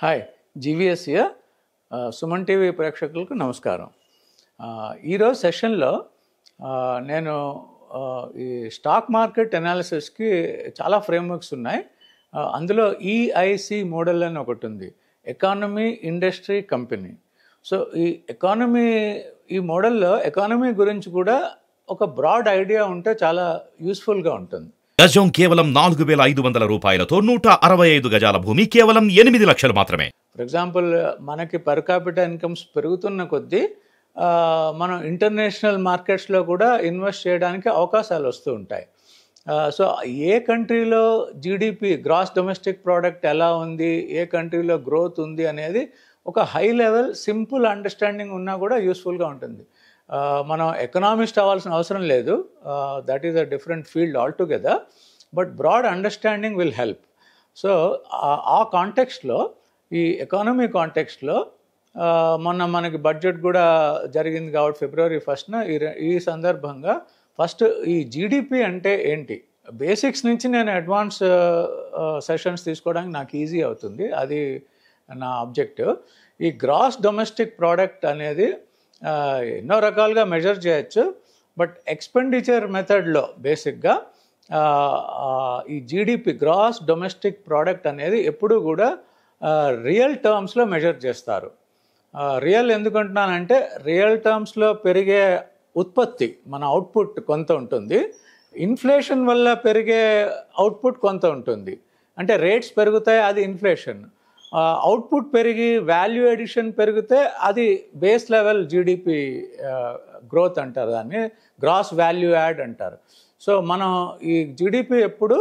Hi, GVS here. Suman TV ప్రేక్షకులకు నమస్కారం. ఈరోజు సెషన్లో నేను ఈ స్టాక్ మార్కెట్ అనాలిసిస్కి చాలా ఫ్రేమ్వర్క్స్ ఉన్నాయి. అందులో ఈఐసి మోడల్ అని ఒకటి ఉంది, ఎకానమీ, ఇండస్ట్రీ, కంపెనీ. సో ఈ మోడల్లో ఎకానమీ గురించి కూడా ఒక బ్రాడ్ ఐడియా ఉంటే చాలా యూస్ఫుల్గా ఉంటుంది. గజం కేవలం 4,500 రూపాయలతో 165 గజాల భూమి కేవలం 8 లక్షలు మాత్రమే. ఫర్ ఎగ్జాంపుల్, మనకి పర్ క్యాపిటల్ ఇన్కమ్స్ పెరుగుతున్న కొద్దీ మనం ఇంటర్నేషనల్ మార్కెట్స్లో కూడా ఇన్వెస్ట్ చేయడానికి అవకాశాలు వస్తూ ఉంటాయి. సో ఏ కంట్రీలో జీడిపి, గ్రాస్ డొమెస్టిక్ ప్రోడక్ట్ ఎలా ఉంది, ఏ కంట్రీలో గ్రోత్ ఉంది అనేది ఒక హై లెవెల్ సింపుల్ అండర్స్టాండింగ్ ఉన్నా కూడా యూస్ఫుల్గా ఉంటుంది. మనం ఎకనామిస్ట్ అవ్వాల్సిన అవసరం లేదు, that is a different field altogether, but broad understanding will help. So ఆ కాంటెక్స్ట్లో, ఈ ఎకానమీ కాంటెక్స్ట్లో మొన్న మనకి బడ్జెట్ కూడా జరిగింది కాబట్టి February 1st ఈ సందర్భంగా ఫస్ట్ ఈ జీడిపి అంటే ఏంటి, బేసిక్స్ నుంచి నేను అడ్వాన్స్ సెషన్స్ తీసుకోవడానికి నాకు ఈజీ అవుతుంది, అది నా ఆబ్జెక్టివ్. ఈ గ్రాస్ డొమెస్టిక్ ప్రోడక్ట్ అనేది ఎన్నో రకాలుగా మెజర్ చేయొచ్చు, బట్ ఎక్స్పెండిచర్ మెథడ్లో బేసిక్గా ఈ జీడిపి, గ్రాస్ డొమెస్టిక్ ప్రోడక్ట్ అనేది ఎప్పుడు కూడా రియల్ టర్మ్స్లో మెజర్ చేస్తారు. రియల్ ఎందుకంటున్నానంటే, రియల్ టర్మ్స్లో పెరిగే ఉత్పత్తి, మన అవుట్పుట్ కొంత ఉంటుంది, ఇన్ఫ్లేషన్ వల్ల పెరిగే అవుట్పుట్ కొంత ఉంటుంది. అంటే రేట్స్ పెరుగుతాయి, అది ఇన్ఫ్లేషన్. అవుట్పుట్ పెరిగి వాల్యూ ఎడిషన్ పెరిగితే అది బేస్ లెవెల్ జీడిపి గ్రోత్ అంటారు, దాన్ని గ్రాస్ వాల్యూ యాడ్ అంటారు. సో మనం ఈ జీడిపి ఎప్పుడు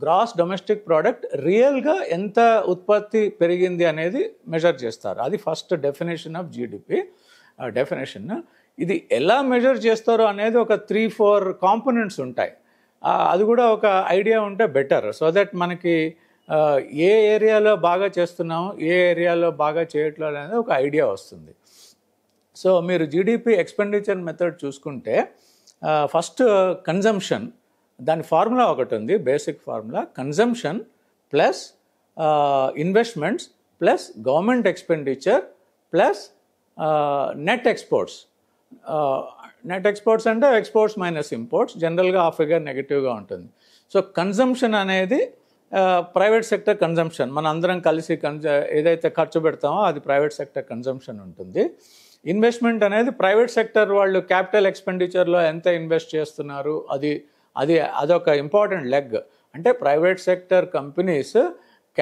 గ్రాస్ డొమెస్టిక్ ప్రోడక్ట్ రియల్గా ఎంత ఉత్పత్తి పెరిగింది అనేది మెజర్ చేస్తారు. అది first definition of GDP definition. ఇది ఎలా మెజర్ చేస్తారో అనేది ఒక 3-4 కాంపోనెంట్స్ ఉంటాయి. అది కూడా ఒక ఐడియా ఉంటే బెటర్, సో దట్ మనకి ఏ ఏరియాలో బాగా చేస్తున్నాము, ఏ ఏరియాలో బాగా చేయట్లేదు అనేది ఒక ఐడియా వస్తుంది. సో మీరు జీడిపి ఎక్స్పెండిచర్ మెథడ్ చూసుకుంటే, ఫస్ట్ కన్జంప్షన్, దాని ఫార్ములా ఒకటి ఉంది, basic formula. Consumption plus investments plus government expenditure plus net exports. Net exports అంటే ఎక్స్పోర్ట్స్ మైనస్ ఇంపోర్ట్స్, జనరల్గా ఆ ఫిగర్ నెగిటివ్గా ఉంటుంది. సో కన్జంప్షన్ అనేది ప్రైవేట్ సెక్టర్ కన్జంప్షన్, మన అందరం కలిసి ఏదైతే ఖర్చు పెడతామో అది ప్రైవేట్ సెక్టర్ కన్జంప్షన్ ఉంటుంది. ఇన్వెస్ట్మెంట్ అనేది ప్రైవేట్ సెక్టర్ వాళ్ళు క్యాపిటల్ ఎక్స్పెండిచర్లో ఎంత ఇన్వెస్ట్ చేస్తున్నారు, అదొక ఇంపార్టెంట్ లెగ్. అంటే ప్రైవేట్ సెక్టర్ కంపెనీస్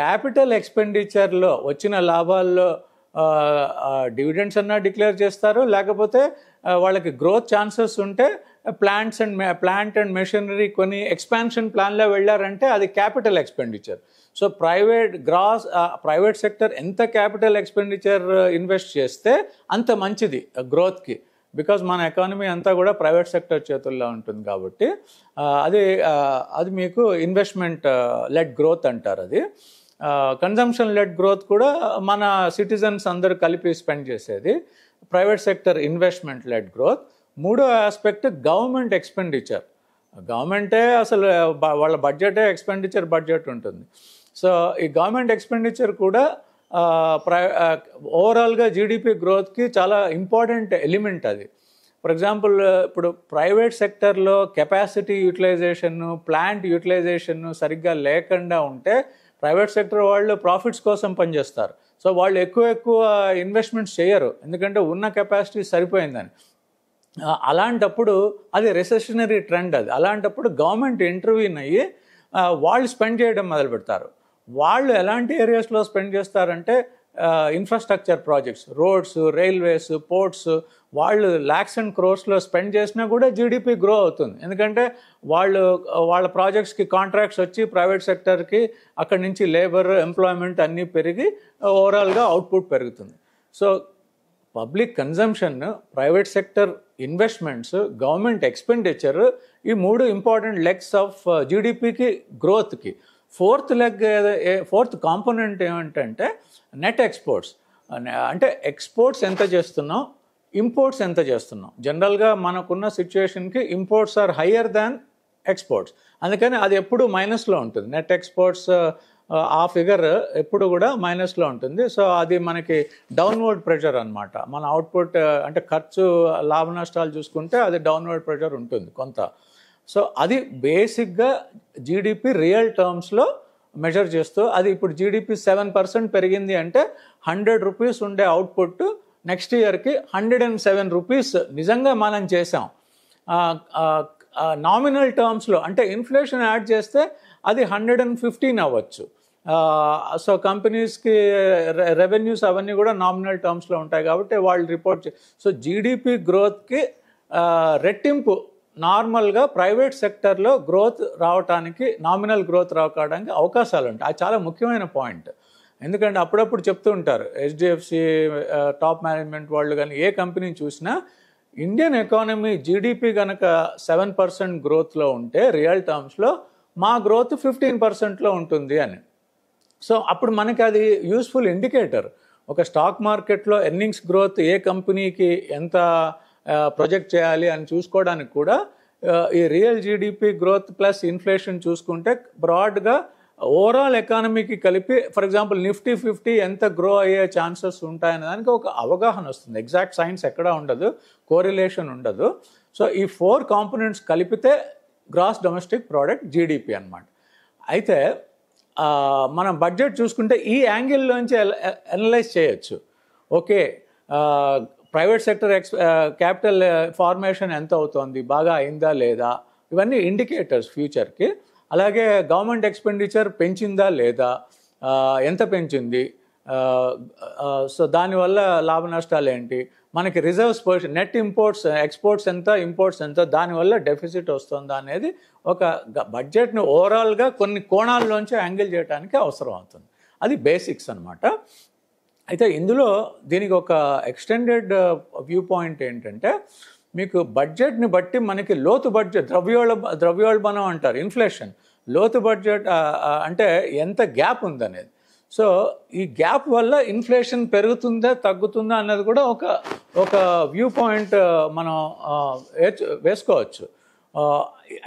క్యాపిటల్ ఎక్స్పెండిచర్లో వచ్చిన లాభాల్లో డివిడెండ్స్ అన్నా డిక్లేర్ చేస్తారు, లేకపోతే వాళ్ళకి గ్రోత్ ఛాన్సెస్ ఉంటే ప్లాంట్ అండ్ మెషినరీ కొని ఎక్స్పాన్షన్ ప్లాన్లో వెళ్ళారంటే అది capital expenditure. So private sector ఎంత క్యాపిటల్ ఎక్స్పెండిచర్ ఇన్వెస్ట్ చేస్తే అంత మంచిది గ్రోత్కి, బికాజ్ మన ఎకానమీ అంతా కూడా ప్రైవేట్ సెక్టర్ చేతుల్లో ఉంటుంది కాబట్టి అది మీకు ఇన్వెస్ట్మెంట్ లెడ్ గ్రోత్ అంటారు. అది కన్జంప్షన్ లెడ్ గ్రోత్ కూడా మన సిటిజన్స్ అందరూ కలిపి స్పెండ్ చేసేది. Private sector investment led growth. మూడో ఆస్పెక్ట్ గవర్నమెంట్ ఎక్స్పెండిచర్. గవర్నమెంటే అసలు వాళ్ళ బడ్జెటే ఎక్స్పెండిచర్ బడ్జెట్ ఉంటుంది. సో ఈ గవర్నమెంట్ ఎక్స్పెండిచర్ కూడా ఓవరాల్గా జీడిపి గ్రోత్కి చాలా ఇంపార్టెంట్ ఎలిమెంట్ అది. ఫర్ ఎగ్జాంపుల్, ఇప్పుడు ప్రైవేట్ సెక్టర్లో కెపాసిటీ యూటిలైజేషన్, ప్లాంట్ యూటిలైజేషన్ సరిగ్గా లేకుండా ఉంటే ప్రైవేట్ సెక్టర్ వాళ్ళు ప్రాఫిట్స్ కోసం పనిచేస్తారు. సో వాళ్ళు ఎక్కువ ఇన్వెస్ట్మెంట్స్ చేయరు, ఎందుకంటే ఉన్న కెపాసిటీ సరిపోయిందని. అలాంటప్పుడు అది రెసెషనరీ ట్రెండ్. అలాంటప్పుడు గవర్నమెంట్ ఇంటర్వ్యూన్ అయ్యి వాళ్ళు స్పెండ్ చేయడం మొదలు పెడతారు. వాళ్ళు ఎలాంటి ఏరియాస్లో స్పెండ్ చేస్తారంటే infrastructure projects, roads, railways, ports, వాళ్ళు lakhs and crores స్పెండ్ చేసినా కూడా జీడిపి గ్రో అవుతుంది, ఎందుకంటే వాళ్ళ ప్రాజెక్ట్స్కి కాంట్రాక్ట్స్ వచ్చి ప్రైవేట్ సెక్టర్కి అక్కడి నుంచి లేబర్, ఎంప్లాయ్మెంట్ అన్నీ పెరిగి ఓవరాల్గా అవుట్పుట్ పెరుగుతుంది. So public consumption, private sector investments, government expenditure, ఈ మూడు ఇంపార్టెంట్ లెగ్స్ ఆఫ్ జీడిపికి గ్రోత్కి. ఫోర్త్ కాంపోనెంట్ ఏమిటంటే నెట్ ఎక్స్పోర్ట్స్. అంటే ఎక్స్పోర్ట్స్ ఎంత చేస్తున్నాం, ఇంపోర్ట్స్ ఎంత చేస్తున్నాం. జనరల్గా మనకున్న సిచ్యువేషన్కి imports are higher than exports, అందుకని అది ఎప్పుడు మైనస్లో ఉంటుంది. నెట్ ఎక్స్పోర్ట్స్ ఆ ఫిగర్ ఎప్పుడు కూడా మైనస్లో ఉంటుంది. సో అది మనకి డౌన్వర్డ్ ప్రెషర్ అనమాట. మన అవుట్పుట్ అంటే ఖర్చు లాభ నష్టాలు చూసుకుంటే అది డౌన్వర్డ్ ప్రెషర్ ఉంటుంది కొంత. సో అది బేసిక్గా జీడిపి రియల్ టర్మ్స్లో మెజర్ చేస్తూ, అది ఇప్పుడు జీడిపి 7% పెరిగింది అంటే 100 రూపీస్ ఉండే అవుట్పుట్ నెక్స్ట్ ఇయర్కి 107 రూపీస్ నిజంగా మనం చేసాం. నామినల్ టర్మ్స్లో అంటే ఇన్ఫ్లేషన్ యాడ్ చేస్తే అది 115 అవ్వచ్చు. సో కంపెనీస్కి రెవెన్యూస్ అవన్నీ కూడా నామినల్ టర్మ్స్లో ఉంటాయి కాబట్టి వాళ్ళు రిపోర్ట్ సో జీడిపి గ్రోత్కి రెట్టింపు నార్మల్గా ప్రైవేట్ సెక్టర్లో గ్రోత్ రావడానికి, నామినల్ గ్రోత్ రావడానికి అవకాశాలు ఉంటాయి. అది చాలా ముఖ్యమైన పాయింట్. ఎందుకంటే అప్పుడప్పుడు చెప్తూ ఉంటారు హెచ్డిఎఫ్సి టాప్ మేనేజ్మెంట్ వాళ్ళు కానీ ఏ కంపెనీ చూసినా ఇండియన్ ఎకానమీ జీడిపి కనుక 7% గ్రోత్లో ఉంటే రియల్ టర్మ్స్లో మా గ్రోత్ 15%లో ఉంటుంది అని. సో అప్పుడు మనకి అది యూస్ఫుల్ ఇండికేటర్. ఒక స్టాక్ మార్కెట్లో ఎర్నింగ్స్ గ్రోత్ ఏ కంపెనీకి ఎంత ప్రొజెక్ట్ చేయాలి అని చూసుకోవడానికి కూడా ఈ real GDP growth plus inflation చూసుకుంటే బ్రాడ్గా ఓవరాల్ ఎకానమీకి కలిపి ఫర్ ఎగ్జాంపుల్ నిఫ్టీ 50 ఎంత గ్రో అయ్యే ఛాన్సెస్ ఉంటాయనే దానికి ఒక అవగాహన వస్తుంది. ఎగ్జాక్ట్ సైన్స్ ఎక్కడా ఉండదు, కోరిలేషన్ ఉండదు. సో ఈ 4 కాంపోనెంట్స్ కలిపితే గ్రాస్ డొమెస్టిక్ ప్రోడక్ట్ జీడిపి అనమాట. అయితే మనం బడ్జెట్ చూసుకుంటే ఈ యాంగిల్లోంచి అనలైజ్ చేయొచ్చు. Okay, private sector capital formation ఎంత అవుతోంది, బాగా అయిందా లేదా, ఇవన్నీ ఇండికేటర్స్ ఫ్యూచర్కి. అలాగే గవర్నమెంట్ ఎక్స్పెండిచర్ పెంచిందా లేదా, ఎంత పెంచింది, సో దానివల్ల లాభ నష్టాలు ఏంటి, మనకి reserves position, net imports exports ఎంత, ఇంపోర్ట్స్ ఎంత, దానివల్ల డెఫిసిట్ వస్తుందా అనేది ఒక బడ్జెట్ని ఓవరాల్గా కొన్ని కోణాల్లోంచి యాంగిల్ చేయడానికి అవసరం అవుతుంది. అది బేసిక్స్ అనమాట. అయితే ఇందులో దీనికి ఒక ఎక్స్టెండెడ్ వ్యూ పాయింట్ ఏంటంటే మీకు బడ్జెట్ని బట్టి మనకి లోతు బడ్జెట్, ద్రవ్యోల్బణం అంటారు, ఇన్ఫ్లేషన్, లోతు బడ్జెట్ అంటే ఎంత గ్యాప్ ఉందనేది. సో ఈ గ్యాప్ వల్ల ఇన్ఫ్లేషన్ పెరుగుతుందా తగ్గుతుందా అన్నది కూడా ఒక వ్యూ పాయింట్ మనం వేసుకోవచ్చు.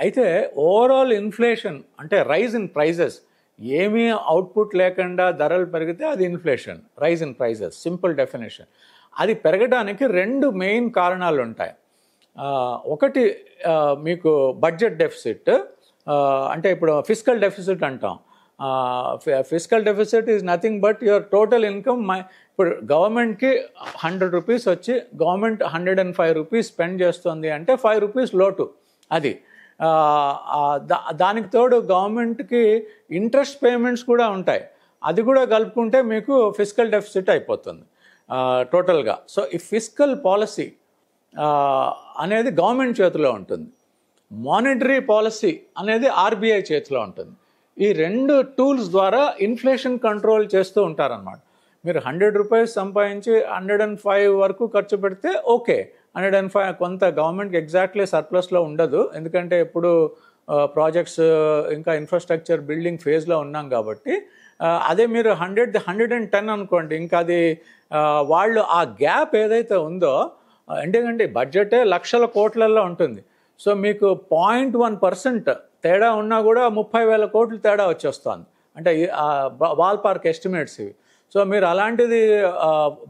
అయితే ఓవరాల్ ఇన్ఫ్లేషన్ అంటే రైజ్ ఇన్ ప్రైజెస్, ఏమీ అవుట్పుట్ లేకుండా ధరలు పెరిగితే అది inflation, rise in prices, simple definition. అది పెరగడానికి 2 మెయిన్ కారణాలు ఉంటాయి. ఒకటి మీకు బడ్జెట్ డెఫిసిట్, అంటే ఇప్పుడు ఫిస్కల్ డెఫిసిట్ అంటాం. Fiscal deficit is nothing but your total income. ఇప్పుడు గవర్నమెంట్కి 100 రూపీస్ వచ్చి గవర్నమెంట్ 105 రూపీస్ స్పెండ్ చేస్తుంది అంటే 5 రూపీస్ లోటు. అది దానికి తోడు గవర్నమెంట్కి ఇంట్రెస్ట్ పేమెంట్స్ కూడా ఉంటాయి. అది కూడా కలుపుకుంటే మీకు ఫిస్కల్ డెఫిసిట్ అయిపోతుంది టోటల్గా. సో ఈ ఫిస్కల్ పాలసీ అనేది గవర్నమెంట్ చేతిలో ఉంటుంది, మానిటరీ పాలసీ అనేది ఆర్బీఐ చేతిలో ఉంటుంది. ఈ 2 టూల్స్ ద్వారా ఇన్ఫ్లేషన్ కంట్రోల్ చేస్తూ ఉంటారన్నమాట. మీరు 100 రూపీస్ సంపాదించి 105 వరకు ఖర్చు పెడితే ఓకే, 105 కొంత గవర్నమెంట్కి ఎగ్జాక్ట్లీ సర్ప్లస్లో ఉండదు, ఎందుకంటే ఇప్పుడు ప్రాజెక్ట్స్ ఇంకా ఇన్ఫ్రాస్ట్రక్చర్ బిల్డింగ్ ఫేజ్లో ఉన్నాం కాబట్టి. అదే మీరు 110 అనుకోండి, ఇంకా అది వాళ్ళు ఆ గ్యాప్ ఏదైతే ఉందో, ఎందుకంటే బడ్జెటే లక్షల కోట్లలో ఉంటుంది. సో మీకు 0.1% తేడా ఉన్నా కూడా 30,000 కోట్లు తేడా వచ్చేస్తుంది. అంటే బాల్ పార్క్ ఎస్టిమేట్స్ ఇవి. సో మీరు అలాంటిది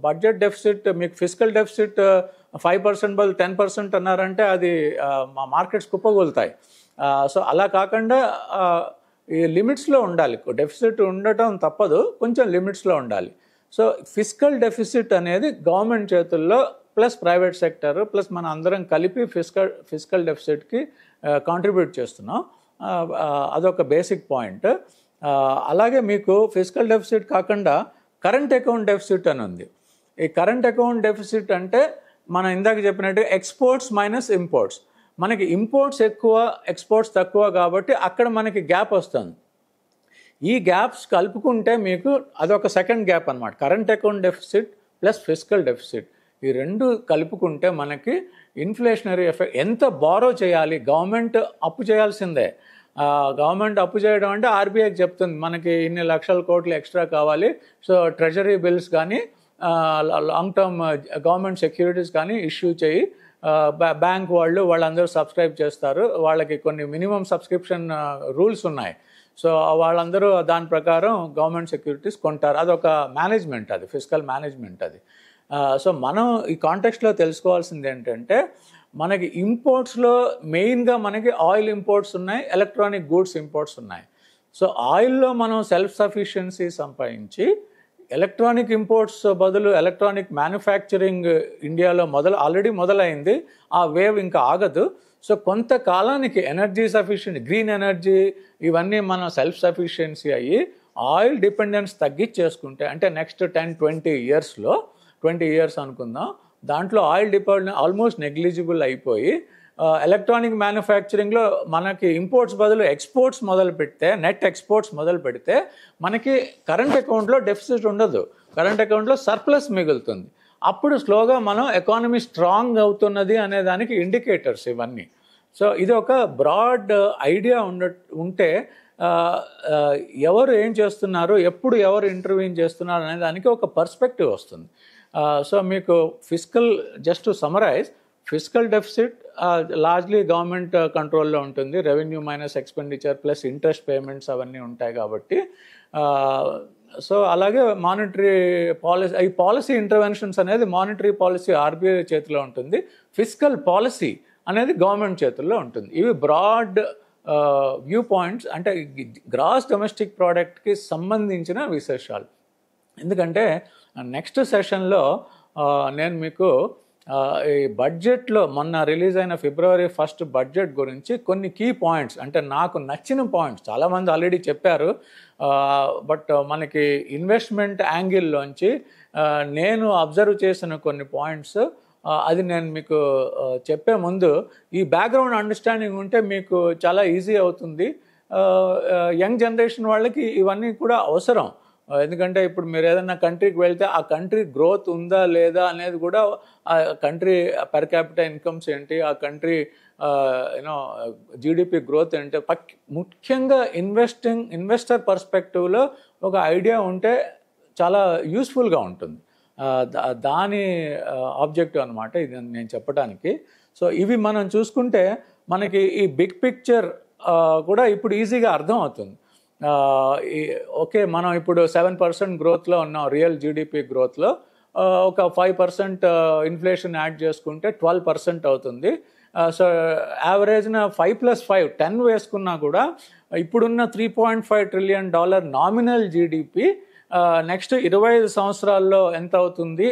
బడ్జెట్ డెఫిసిట్, మీకు ఫిస్కల్ డెఫిసిట్ 5% బదులు 10% అన్నారంటే అది మా మార్కెట్స్ కుప్పగొలుతాయి. సో అలా కాకుండా ఈ లిమిట్స్లో ఉండాలి. డెఫిసిట్ ఉండటం తప్పదు, కొంచెం లిమిట్స్లో ఉండాలి. సో ఫిస్కల్ డెఫిసిట్ అనేది గవర్నమెంట్ చేతుల్లో ప్లస్ ప్రైవేట్ సెక్టర్ ప్లస్ మన అందరం కలిపి ఫిస్కల్ డెఫిసిట్కి కాంట్రిబ్యూట్ చేస్తున్నాం. అదొక బేసిక్ పాయింట్. అలాగే మీకు ఫిస్కల్ డెఫిసిట్ కాకుండా కరెంట్ అకౌంట్ డెఫిసిట్ అని ఉంది. ఈ కరెంట్ అకౌంట్ డెఫిసిట్ అంటే మనం ఇందాక చెప్పినట్టు ఎక్స్పోర్ట్స్ మైనస్ ఇంపోర్ట్స్. మనకి ఇంపోర్ట్స్ ఎక్కువ, ఎక్స్పోర్ట్స్ తక్కువ కాబట్టి అక్కడ మనకి గ్యాప్ వస్తుంది. ఈ గ్యాప్స్ కలుపుకుంటే మీకు అదొక సెకండ్ గ్యాప్ అనమాట. Current account deficit plus fiscal deficit, ఈ 2 కలుపుకుంటే మనకి ఇన్ఫ్లేషనరీ ఎఫెక్ట్. ఎంత బారో చేయాలి, గవర్నమెంట్ అప్పు చేయాల్సిందే. గవర్నమెంట్ అప్పు చేయడం అంటే ఆర్బీఐకి చెప్తుంది మనకి ఇన్ని లక్షల కోట్లు ఎక్స్ట్రా కావాలి, సో ట్రెజరీ బిల్స్ కానీ లాంగ్ టర్మ్ గవర్నమెంట్ సెక్యూరిటీస్ కానీ ఇష్యూ చేయి. బ్యాంక్ వాళ్ళందరూ సబ్స్క్రైబ్ చేస్తారు, వాళ్ళకి కొన్ని మినిమం సబ్స్క్రిప్షన్ రూల్స్ ఉన్నాయి. సో వాళ్ళందరూ దాని ప్రకారం గవర్నమెంట్ సెక్యూరిటీస్ కొంటారు. అదొక మేనేజ్మెంట్, అది ఫిజికల్ మేనేజ్మెంట్ అది. సో మనం ఈ కాంటెక్స్ట్లో తెలుసుకోవాల్సింది ఏంటంటే, మనకి ఇంపోర్ట్స్లో మెయిన్గా మనకి ఆయిల్ ఇంపోర్ట్స్ ఉన్నాయి, ఎలక్ట్రానిక్ గూడ్స్ ఇంపోర్ట్స్ ఉన్నాయి. సో ఆయిల్లో మనం సెల్ఫ్ సఫిషియన్సీ సంపాదించి ఎలక్ట్రానిక్ ఇంపోర్ట్స్ బదులు ఎలక్ట్రానిక్ మ్యానుఫ్యాక్చరింగ్ ఇండియాలో ఆల్రెడీ మొదలైంది. ఆ వేవ్ ఇంకా ఆగదు. సో కొంతకాలానికి ఎనర్జీ సఫిషియెంట్, గ్రీన్ ఎనర్జీ ఇవన్నీ మనం సెల్ఫ్ సఫిషియన్సీ అయ్యి ఆయిల్ డిపెండెన్స్ తగ్గించేసుకుంటే, అంటే నెక్స్ట్ 10-20 ఇయర్స్లో 20 ఇయర్స్ అనుకుందాం, దాంట్లో ఆయిల్ డిపెండెన్స్ ఆల్మోస్ట్ నెగ్లిజిబుల్ అయిపోయి ఎలక్ట్రానిక్ మ్యానుఫ్యాక్చరింగ్లో మనకి ఇంపోర్ట్స్ బదులు ఎక్స్పోర్ట్స్ మొదలు పెడితే, నెట్ ఎక్స్పోర్ట్స్ మొదలు పెడితే మనకి కరెంట్ అకౌంట్లో డెఫిసిట్ ఉండదు, కరెంట్ అకౌంట్లో సర్ప్లస్ మిగులుతుంది. అప్పుడు స్లోగా మనం ఎకానమీ స్ట్రాంగ్ అవుతున్నది అనే దానికి ఇండికేటర్స్ ఇవన్నీ. సో ఇది ఒక బ్రాడ్ ఐడియా ఉంటే ఎవరు ఏం చేస్తున్నారు, ఎప్పుడు ఎవరు ఇంటర్వ్యూన్ చేస్తున్నారు అనే దానికి ఒక పర్స్పెక్టివ్ వస్తుంది. సో మీకు fiscal, just to summarise, fiscal deficit largely government కంట్రోల్లో ఉంటుంది. Revenue minus expenditure plus interest payments అవన్నీ ఉంటాయి కాబట్టి. సో అలాగే మానిటరీ పాలసీ, ఈ పాలసీ ఇంటర్వెన్షన్స్ అనేది మానిటరీ పాలసీ ఆర్బీఐ చేతిలో ఉంటుంది, ఫిజికల్ పాలసీ అనేది గవర్నమెంట్ చేతుల్లో ఉంటుంది. ఇవి బ్రాడ్ వ్యూ పాయింట్స్, అంటే గ్రాస్ డొమెస్టిక్ ప్రోడక్ట్కి సంబంధించిన విశేషాలు. ఎందుకంటే నెక్స్ట్ సెషన్లో నేను మీకు ఈ బడ్జెట్లో మొన్న రిలీజ్ అయిన February 1 బడ్జెట్ గురించి కొన్ని కీ పాయింట్స్, అంటే నాకు నచ్చిన పాయింట్స్, చాలామంది ఆల్రెడీ చెప్పారు, బట్ మనకి ఇన్వెస్ట్మెంట్ యాంగిల్లోంచి నేను అబ్జర్వ్ చేసిన కొన్ని పాయింట్స్, అది నేను మీకు చెప్పే ముందు ఈ బ్యాక్గ్రౌండ్ అండర్స్టాండింగ్ ఉంటే మీకు చాలా ఈజీ అవుతుంది. యంగ్ జనరేషన్ వాళ్ళకి ఇవన్నీ కూడా అవసరం. ఎందుకంటే ఇప్పుడు మీరు ఏదైనా కంట్రీకి వెళ్తే ఆ కంట్రీ గ్రోత్ ఉందా లేదా అనేది కూడా, ఆ కంట్రీ పర్ క్యాపిటల్ ఇన్కమ్స్ ఏంటి, ఆ కంట్రీ జీడిపి గ్రోత్ ఏంటి, ముఖ్యంగా ఇన్వెస్టర్ పర్స్పెక్టివ్లో ఒక ఐడియా ఉంటే చాలా యూస్ఫుల్గా ఉంటుంది. దాని ఆబ్జెక్టివ్ అనమాట ఇది నేను చెప్పడానికి. సో ఇవి మనం చూసుకుంటే మనకి ఈ బిగ్ పిక్చర్ కూడా ఇప్పుడు ఈజీగా అర్థం అవుతుంది. ఓకే, మనం ఇప్పుడు 7% గ్రోత్లో ఉన్నాం, రియల్ జీడిపి గ్రోత్లో. ఒక 5% ఇన్ఫ్లేషన్ యాడ్ చేసుకుంటే 12% అవుతుంది. సో యావరేజ్న 5+5 10 వేసుకున్నా కూడా ఇప్పుడున్న $3.5 ట్రిలియన్ నామినల్ జీడిపి నెక్స్ట్ 25 సంవత్సరాల్లో ఎంత అవుతుంది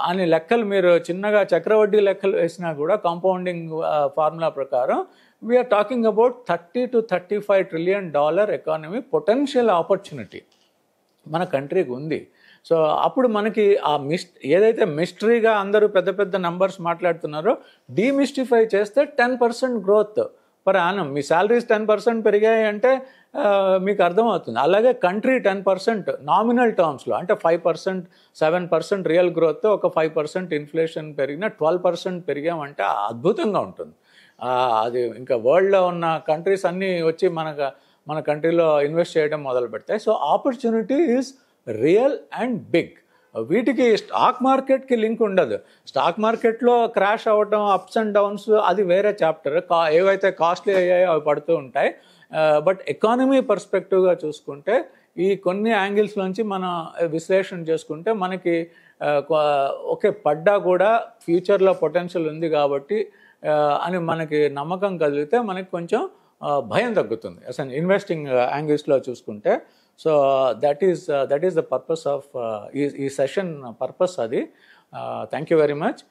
అని లెక్కలు మీరు చిన్నగా చక్రవడ్డీ లెక్కలు వేసినా కూడా, కాంపౌండింగ్ ఫార్ములా ప్రకారం we're talking about $30 to $35 trillion economy potential opportunity మన కంట్రీకి ఉంది. సో అప్పుడు మనకి ఆ ఏదైతే మిస్టరీగా అందరూ పెద్ద పెద్ద నంబర్స్ మాట్లాడుతున్నారో డీమిస్టిఫై చేస్తే 10% గ్రోత్ పర్ యానం, మీ శాలరీస్ 10% పెరిగాయి అంటే మీకు అర్థమవుతుంది. అలాగే కంట్రీ 10% నామినల్ టర్మ్స్లో, అంటే 5% 7% రియల్ గ్రోత్, ఒక 5% ఇన్ఫ్లేషన్ పెరిగిన 12% పెరిగామంటే అద్భుతంగా ఉంటుంది. అది ఇంకా వరల్డ్లో ఉన్న కంట్రీస్ అన్నీ వచ్చి మన కంట్రీలో ఇన్వెస్ట్ చేయడం మొదలు పెడతాయి. So opportunity is real and big. వీటికి స్టాక్ మార్కెట్కి లింక్ ఉండదు. స్టాక్ మార్కెట్లో క్రాష్ అవ్వటం, అప్స్ అండ్ డౌన్స్, అది వేరే చాప్టర్. ఏవైతే కాస్ట్లీ అయ్యాయో అవి పడుతూ ఉంటాయి. బట్ ఎకానమీ పర్స్పెక్టివ్గా చూసుకుంటే ఈ కొన్ని యాంగిల్స్ నుంచి మనం విశ్లేషణ చేసుకుంటే మనకి ఓకే, పడ్డా కూడా ఫ్యూచర్లో పొటెన్షియల్ ఉంది కాబట్టి అని మనకి నమ్మకం కలిగితే మనకి కొంచెం భయం తగ్గుతుంది అసలు ఇన్వెస్టింగ్ యాంగిల్స్లో చూసుకుంటే. So that is the purpose of ఈ సెషన్ పర్పస్ అది. Thank you very much.